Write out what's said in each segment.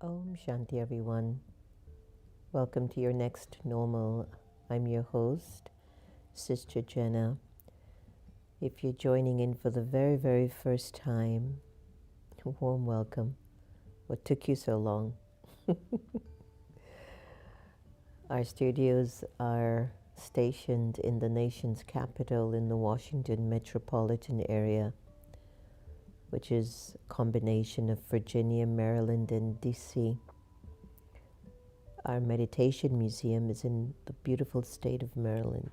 Om Shanti, everyone. Welcome to your next normal. I'm your host, Sister Jenna. If you're joining in for the very, very first time, a warm welcome. What took you so long? Our studios are stationed in the nation's capital in the Washington metropolitan area, which is a combination of Virginia, Maryland, and D.C. Our meditation museum is in the beautiful state of Maryland.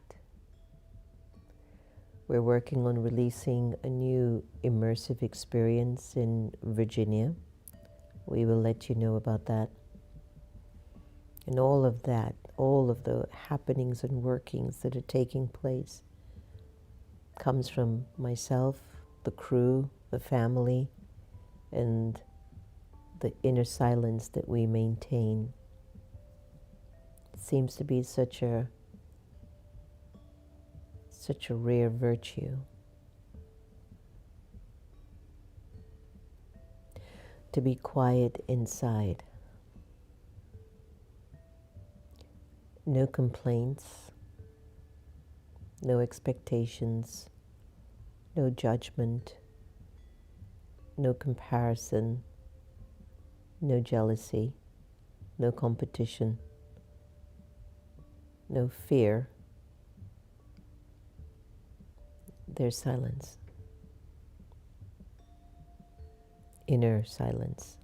We're working on releasing a new immersive experience in Virginia. We will let you know about that. And all of that, all of the happenings and workings that are taking place comes from myself, the crew, the family, and the inner silence that we maintain. It seems to be such a rare virtue. To be quiet inside. No complaints, no expectations, no judgment, no comparison, no jealousy, no competition, no fear. There's silence. Inner silence.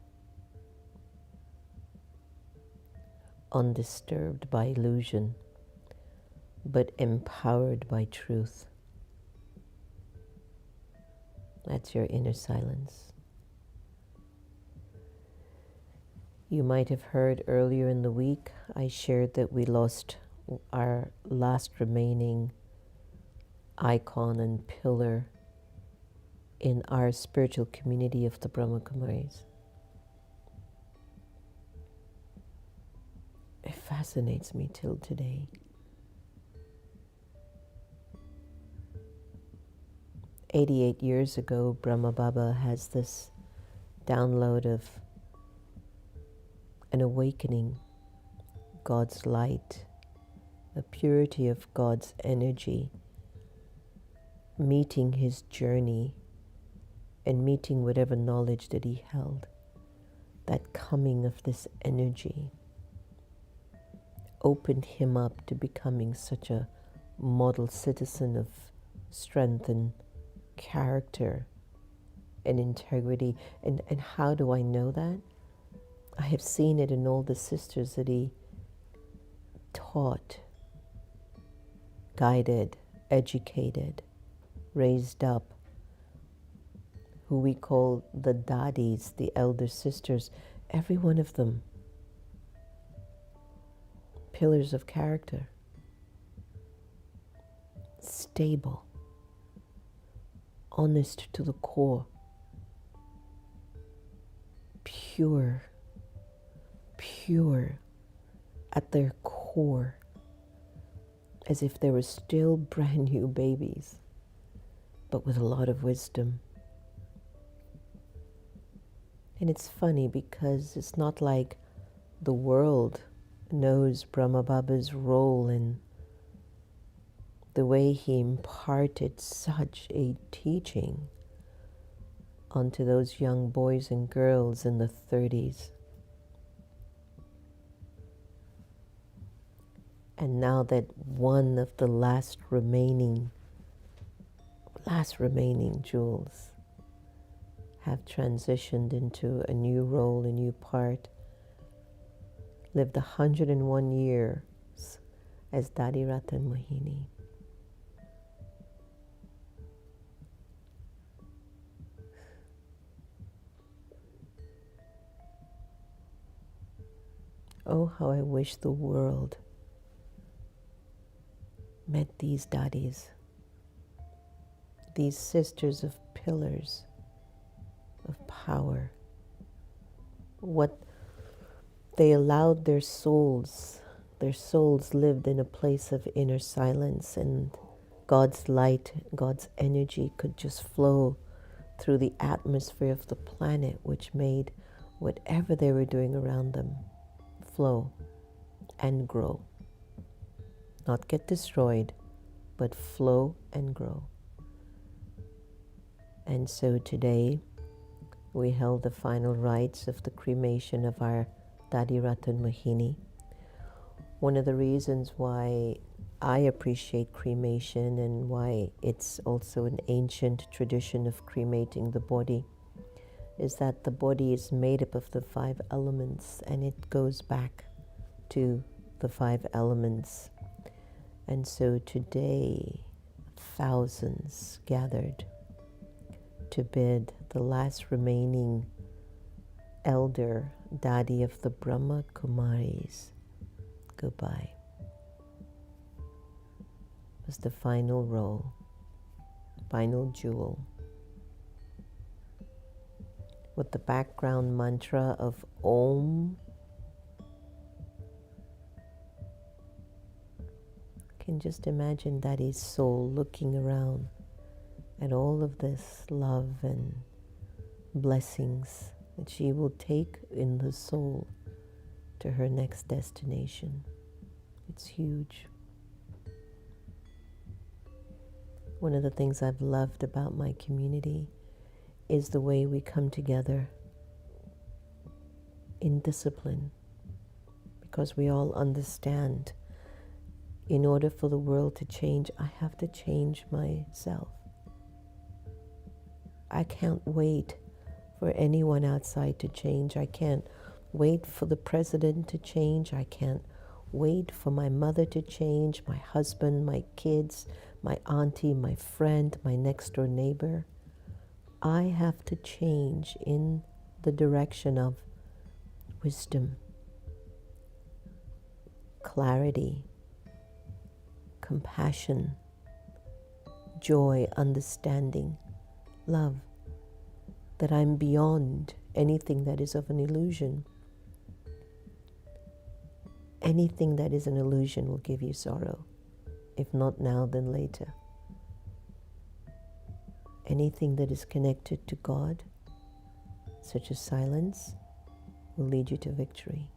Undisturbed by illusion, but empowered by truth. That's your inner silence. You might have heard earlier in the week, I shared that we lost our last remaining icon and pillar in our spiritual community of the Brahma Kumaris. It fascinates me till today. 88 years ago, Brahma Baba has this download of an awakening, God's light, a purity of God's energy, meeting his journey and meeting whatever knowledge that he held. That coming of this energy opened him up to becoming such a model citizen of strength and character and integrity. And how do I know that? I have seen it in all the sisters that he taught, guided, educated, raised up, who we call the dadis, the elder sisters, every one of them pillars of character, stable, honest to the core, pure at their core, as if they were still brand new babies, but with a lot of wisdom. And it's funny because it's not like the world knows Brahma Baba's role in the way he imparted such a teaching onto those young boys and girls in the 30s. And now that one of the last remaining jewels have transitioned into a new role, a new part, lived 101 years as Dadi Ratan Mohini. Oh, how I wish the world met these daddies, these sisters of pillars of power. What they allowed their souls lived in a place of inner silence, and God's light, God's energy could just flow through the atmosphere of the planet, which made whatever they were doing around them flow and grow. Not get destroyed, but flow and grow. And so today we held the final rites of the cremation of our Dadi Ratan Mohini. One of the reasons why I appreciate cremation and why it's also an ancient tradition of cremating the body is that the body is made up of the 5 elements, and it goes back to the 5 elements. And so today, thousands gathered to bid the last remaining elder Dadi of the Brahma Kumaris goodbye. It was the final roll, final jewel, with the background mantra of Om. Can just imagine Dadi's soul looking around at all of this love and blessings that she will take in the soul to her next destination. It's huge. One of the things I've loved about my community is the way we come together in discipline, because we all understand in order for the world to change, I have to change myself. I can't wait for anyone outside to change. I can't wait for the president to change. I can't wait for my mother to change, my husband, my kids, my auntie, my friend, my next door neighbor. I have to change in the direction of wisdom, clarity, compassion, joy, understanding, love, that I'm beyond anything that is of an illusion. Anything that is an illusion will give you sorrow. If not now, then later. Anything that is connected to God, such as silence, will lead you to victory.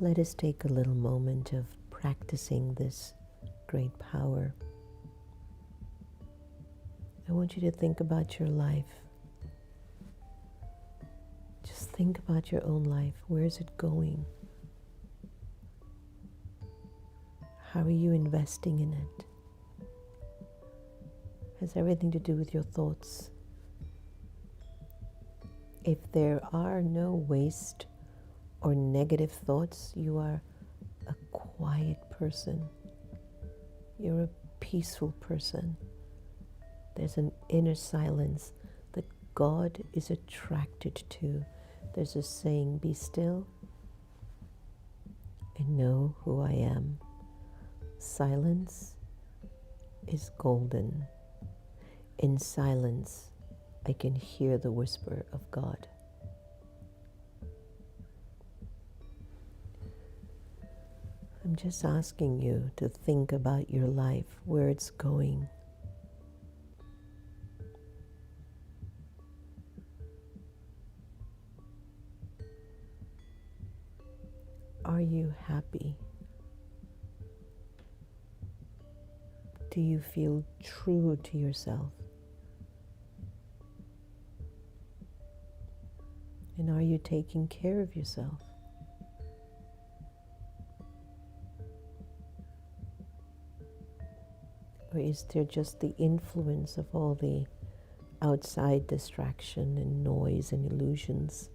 Let us take a little moment of practicing this great power. I want you to think about your life. Just think about your own life. Where is it going? How are you investing in it? Has everything to do with your thoughts. If there are no waste or negative thoughts, you are a quiet person. You're a peaceful person. There's an inner silence that God is attracted to. There's a saying, be still and know who I am. Silence is golden. In silence, I can hear the whisper of God. I'm just asking you to think about your life, where it's going. Are you happy? Do you feel true to yourself? And are you taking care of yourself? Or is there just the influence of all the outside distraction and noise and illusions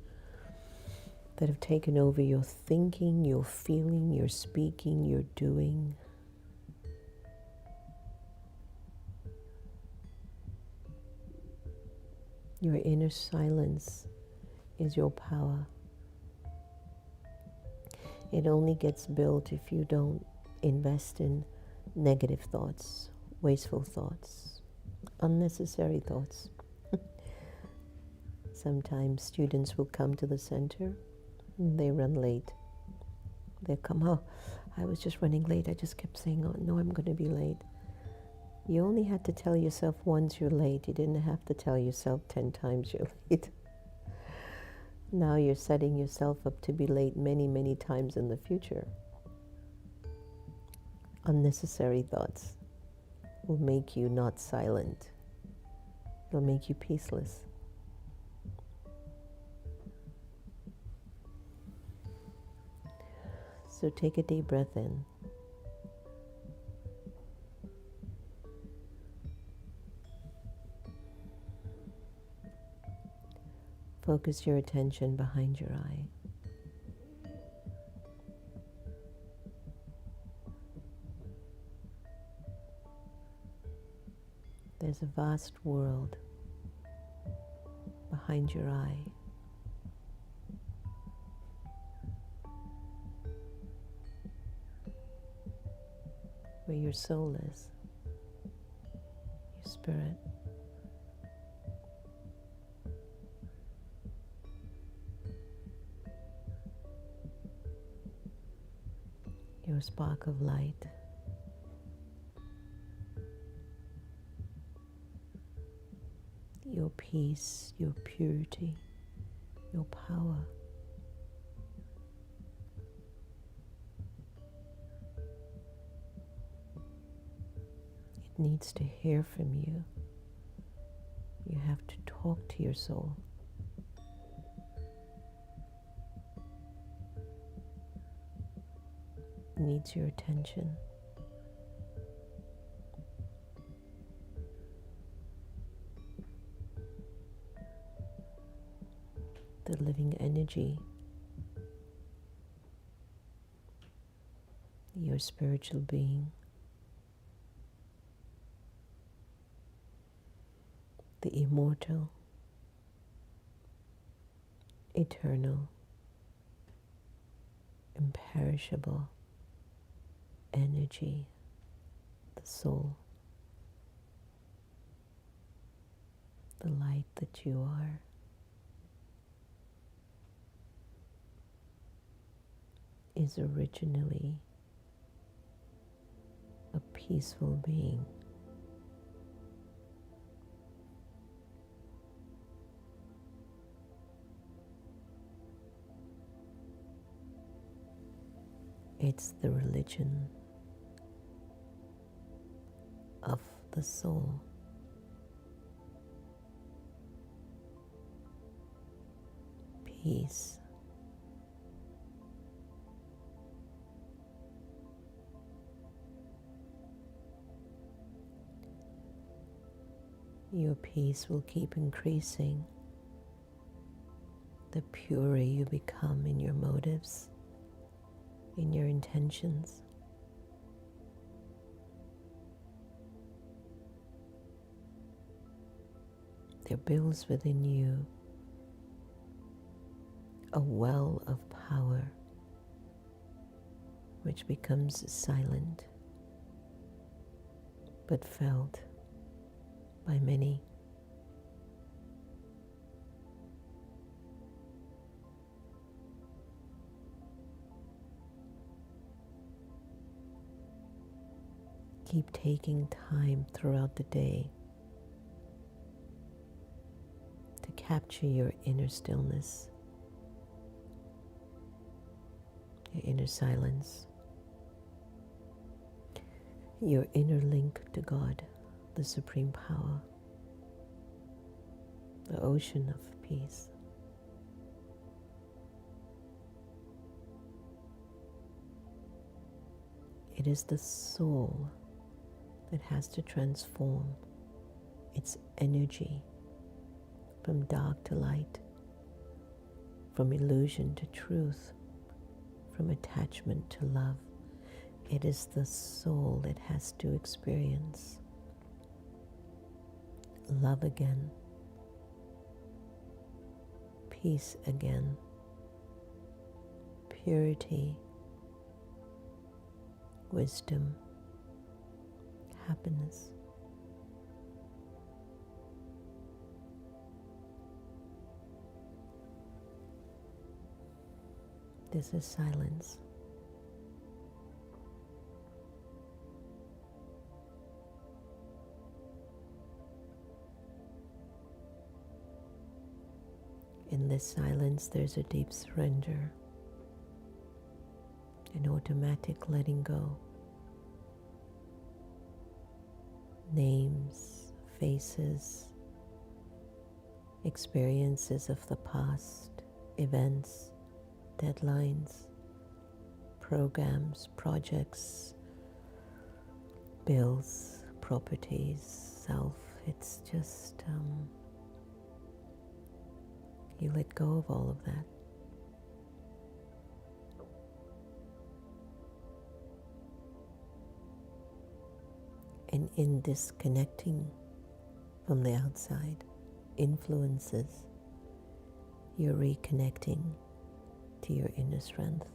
that have taken over your thinking, your feeling, your speaking, your doing? Your inner silence is your power. It only gets built if you don't invest in negative thoughts, wasteful thoughts, unnecessary thoughts. Sometimes students will come to the center and they run late. They'll come, oh, I was just running late. I just kept saying, oh, no, I'm going to be late. You only had to tell yourself once you're late. You didn't have to tell yourself 10 times you're late. Now you're setting yourself up to be late many, many times in the future. Unnecessary thoughts will make you not silent. It'll make you peaceless. So take a deep breath in. Focus your attention behind your eye. There's a vast world behind your eye. Where your soul is, your spirit. Your spark of light. Your peace, your purity, your power. It needs to hear from you. You have to talk to your soul. It needs your attention. The living energy, your spiritual being, the immortal, eternal, imperishable energy, the soul, the light that you are. Is originally a peaceful being. It's the religion of the soul. Peace. Your peace will keep increasing the purer you become in your motives, in your intentions. There builds within you a well of power which becomes silent but felt by many. Keep taking time throughout the day to capture your inner stillness, your inner silence, your inner link to God, the supreme power, the ocean of peace. It is the soul that has to transform its energy from dark to light, from illusion to truth, from attachment to love. It is the soul that has to experience love again, peace again, purity, wisdom, happiness. This is silence. In this silence, there's a deep surrender, an automatic letting go. Names, faces, experiences of the past, events, deadlines, programs, projects, bills, properties, self. It's just, you let go of all of that. And in disconnecting from the outside influences, you're reconnecting to your inner strength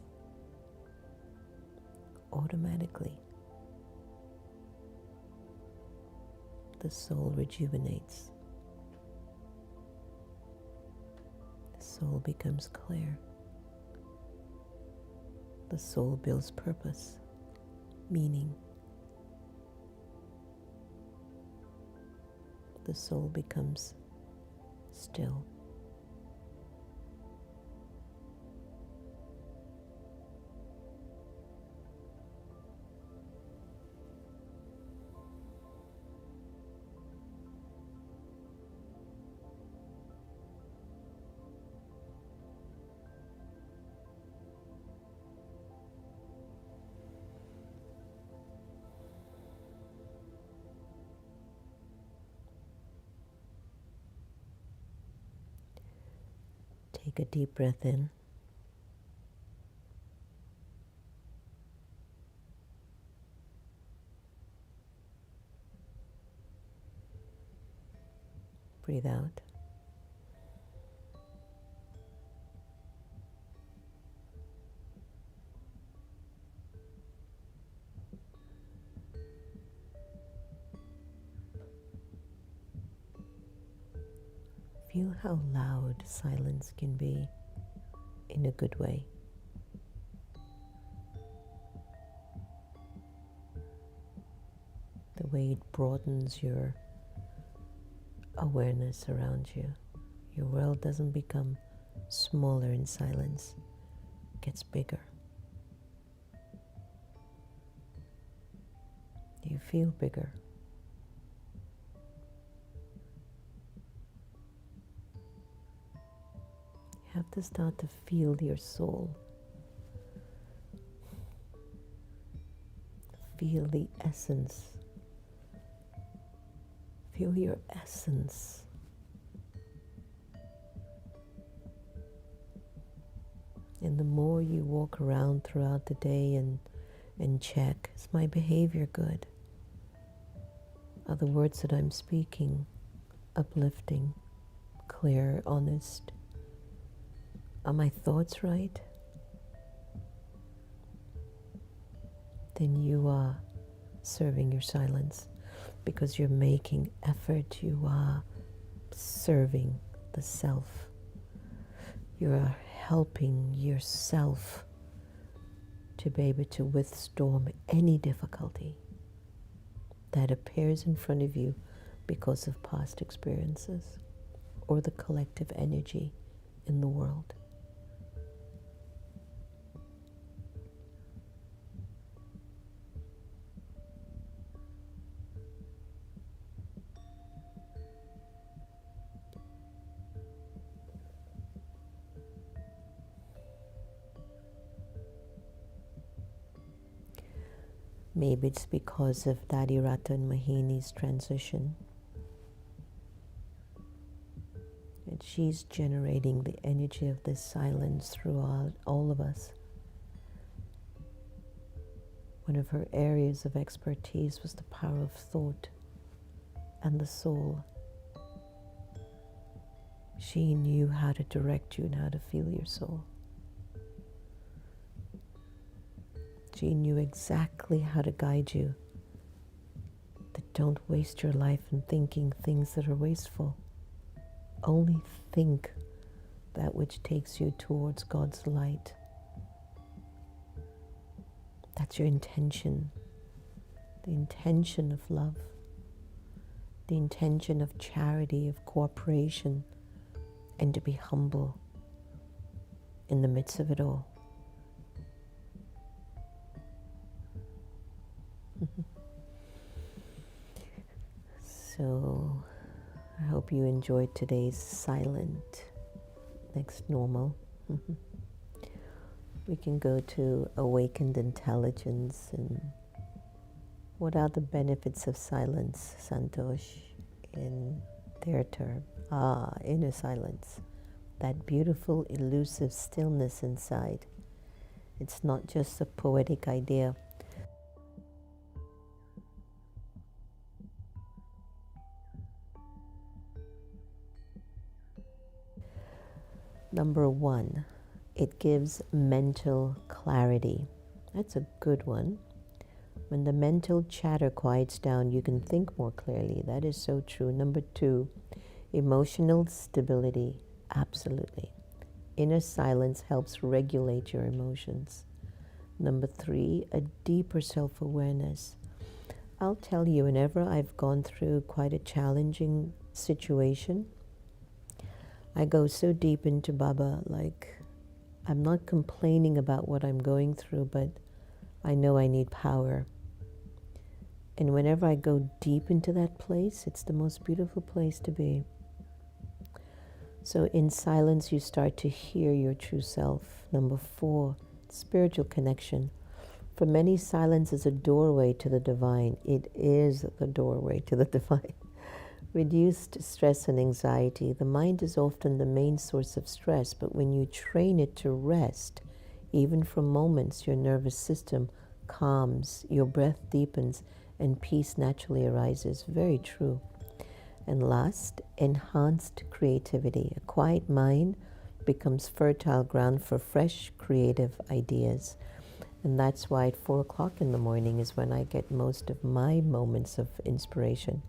automatically. The soul rejuvenates. The soul becomes clear. The soul builds purpose, meaning. The soul becomes still. Take a deep breath in. Breathe out. Feel how loud silence can be in a good way. The way it broadens your awareness around you. Your world doesn't become smaller in silence, it gets bigger. You feel bigger. You have to start to feel your soul. Feel the essence. Feel your essence. And the more you walk around throughout the day and check, is my behavior good? Are the words that I'm speaking uplifting, clear, honest? Are my thoughts right? Then you are serving your silence because you're making effort. You are serving the self. You are helping yourself to be able to withstand any difficulty that appears in front of you because of past experiences or the collective energy in the world. Maybe it's because of Daddy Rata and Mahini's transition. And she's generating the energy of this silence throughout all of us. One of her areas of expertise was the power of thought and the soul. She knew how to direct you and how to feel your soul. She knew exactly how to guide you. That don't waste your life in thinking things that are wasteful. Only think that which takes you towards God's light. That's your intention. The intention of love. The intention of charity, of cooperation, and to be humble in the midst of it all. So I hope you enjoyed today's silent next normal. We can go to awakened intelligence and what are the benefits of silence, Santosh, in their term? Inner silence. That beautiful, elusive stillness inside. It's not just a poetic idea. Number one, it gives mental clarity. That's a good one. When the mental chatter quiets down, you can think more clearly. That is so true. Number two, emotional stability. Absolutely. Inner silence helps regulate your emotions. Number three, a deeper self-awareness. I'll tell you, whenever I've gone through quite a challenging situation, I go so deep into Baba, like I'm not complaining about what I'm going through, but I know I need power. And whenever I go deep into that place, it's the most beautiful place to be. So in silence, you start to hear your true self. Number four, spiritual connection. For many, silence is a doorway to the divine. It is the doorway to the divine. Reduced stress and anxiety. The mind is often the main source of stress, but when you train it to rest, even for moments, your nervous system calms, your breath deepens, and peace naturally arises. Very true. And last, enhanced creativity. A quiet mind becomes fertile ground for fresh, creative ideas. And that's why at 4 o'clock in the morning is when I get most of my moments of inspiration.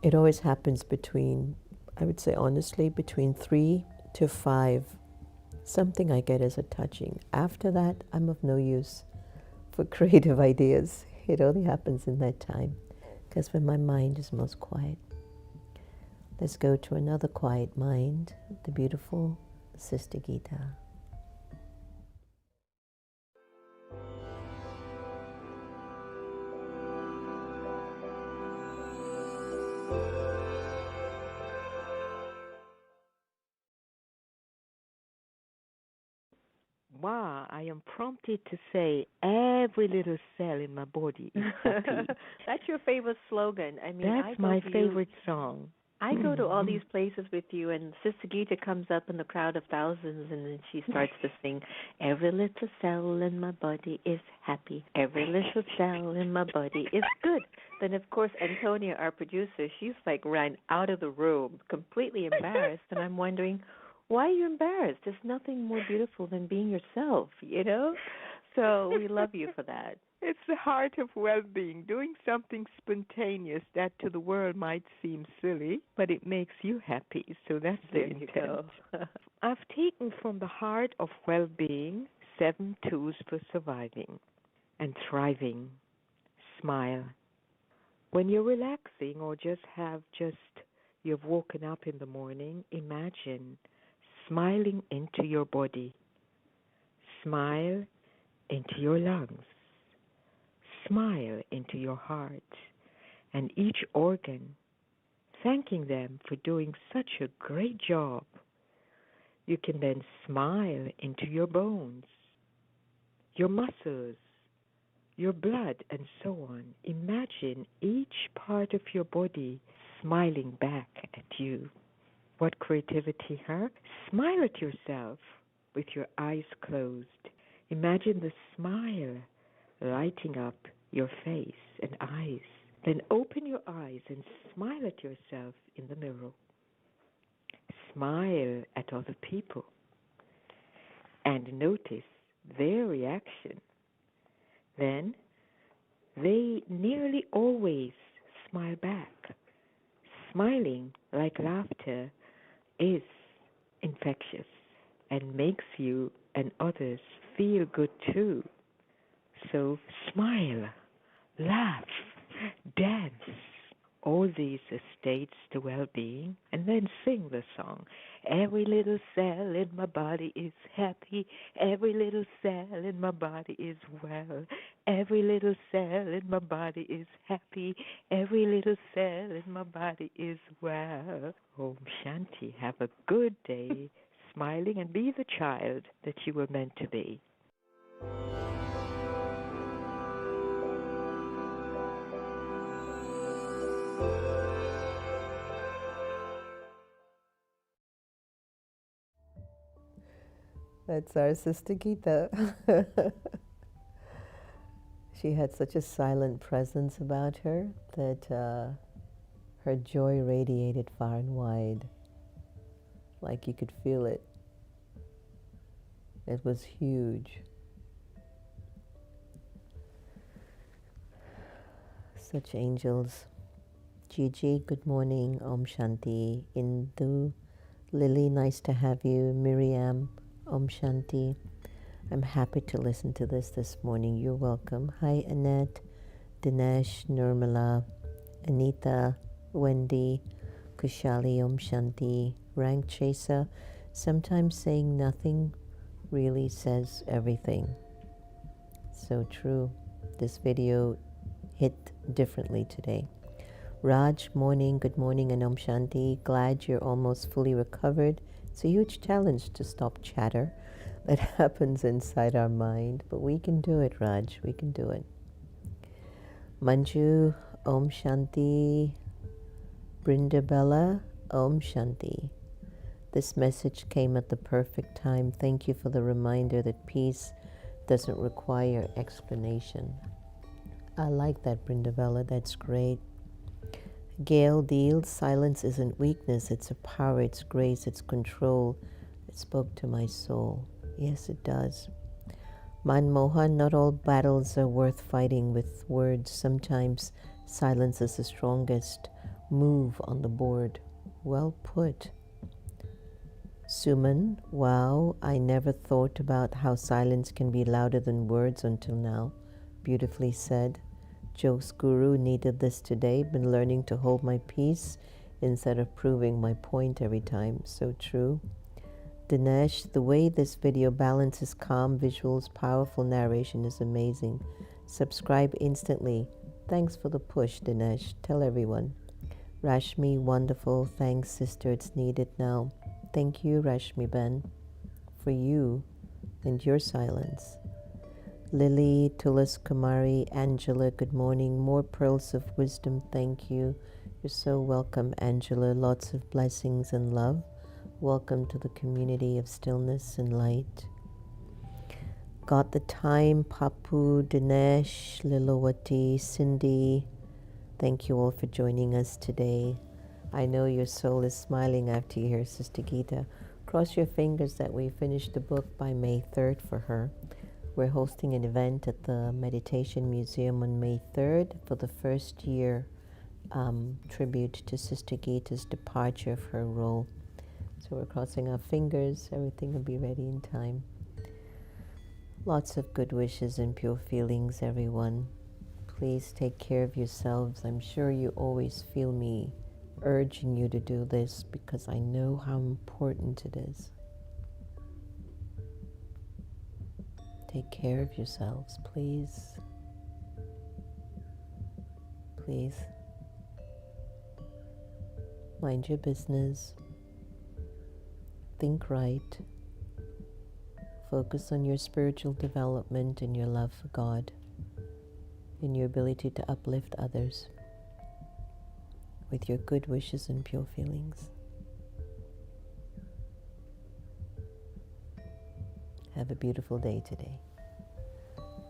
It always happens between, I would say honestly, between 3 to 5. Something I get as a touching. After that, I'm of no use for creative ideas. It only happens in that time, because when my mind is most quiet. Let's go to another quiet mind, the beautiful Sister Gita. Wow, I am prompted to say every little cell in my body is happy. That's your favorite slogan. I mean, That's my favorite song. I go to all these places with you, and Sister Gita comes up in the crowd of thousands, and then she starts to sing, every little cell in my body is happy. Every little cell in my body is good. Then, of course, Antonia, our producer, she's like ran out of the room, completely embarrassed, and I'm wondering, why are you embarrassed? There's nothing more beautiful than being yourself, you know? So we love you for that. It's the heart of well-being, doing something spontaneous that to the world might seem silly, but it makes you happy. So that's the intent. I've taken from the heart of well-being 7 tools for surviving and thriving. Smile. When you're relaxing or you've woken up in the morning, imagine smiling into your body. Smile into your lungs. Smile into your heart and each organ, thanking them for doing such a great job. You can then smile into your bones, your muscles, your blood, and so on. Imagine each part of your body smiling back at you. What creativity, huh? Smile at yourself with your eyes closed. Imagine the smile lighting up your face and eyes. Then open your eyes and smile at yourself in the mirror. Smile at other people and notice their reaction. Then they nearly always smile back. Smiling, like laughter, is infectious and makes you and others feel good too. So smile, laugh, dance, all these states to well-being, and then sing the song. Every little cell in my body is happy. Every little cell in my body is well. Every little cell in my body is happy. Every little cell in my body is well. Om Shanti. Have a good day, smiling, and be the child that you were meant to be. That's our Sister Gita. She had such a silent presence about her that her joy radiated far and wide, like you could feel it. It was huge. Such angels. Gigi, good morning. Om Shanti. Indu, Lily, nice to have you. Miriam, Om Shanti. I'm happy to listen to this morning. You're welcome. Hi, Annette, Dinesh, Nirmala, Anita, Wendy, Kushali, Om Shanti. Rank Chaser. Sometimes saying nothing really says everything. So true. This video hit differently today. Raj, morning, good morning, and Om Shanti. Glad you're almost fully recovered. It's a huge challenge to stop chatter that happens inside our mind, but we can do it, Raj. We can do it. Manju, Om Shanti. Brindabella, Om Shanti. This message came at the perfect time. Thank you for the reminder that peace doesn't require explanation. I like that, Brindabella. That's great. Gail Deal, silence isn't weakness. It's a power, it's grace, it's control. It spoke to my soul. Yes, it does. Manmohan, not all battles are worth fighting with words. Sometimes silence is the strongest move on the board. Well put. Suman, wow, I never thought about how silence can be louder than words until now. Beautifully said. Joke's guru needed this today. Been learning to hold my peace instead of proving my point every time. So true. Dinesh, the way this video balances calm visuals, powerful narration is amazing. Subscribe instantly. Thanks for the push, Dinesh. Tell everyone. Rashmi, wonderful. Thanks, sister. It's needed now. Thank you, Rashmi Ben, for you and your silence. Lily, Tulas Kumari, Angela, good morning. More pearls of wisdom, thank you. You're so welcome, Angela. Lots of blessings and love. Welcome to the community of stillness and light. Got the time, Papu, Dinesh, Lilawati, Cindy. Thank you all for joining us today. I know your soul is smiling after you hear Sister Gita. Cross your fingers that we finish the book by May 3rd for her. We're hosting an event at the Meditation Museum on May 3rd for the first year tribute to Sister Gita's departure of her role. So we're crossing our fingers. Everything will be ready in time. Lots of good wishes and pure feelings, everyone. Please take care of yourselves. I'm sure you always feel me urging you to do this because I know how important it is. Take care of yourselves, please. Please. Mind your business. Think right. Focus on your spiritual development and your love for God and your ability to uplift others with your good wishes and pure feelings. Have a beautiful day today.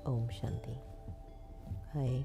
Om Shanti. Bye.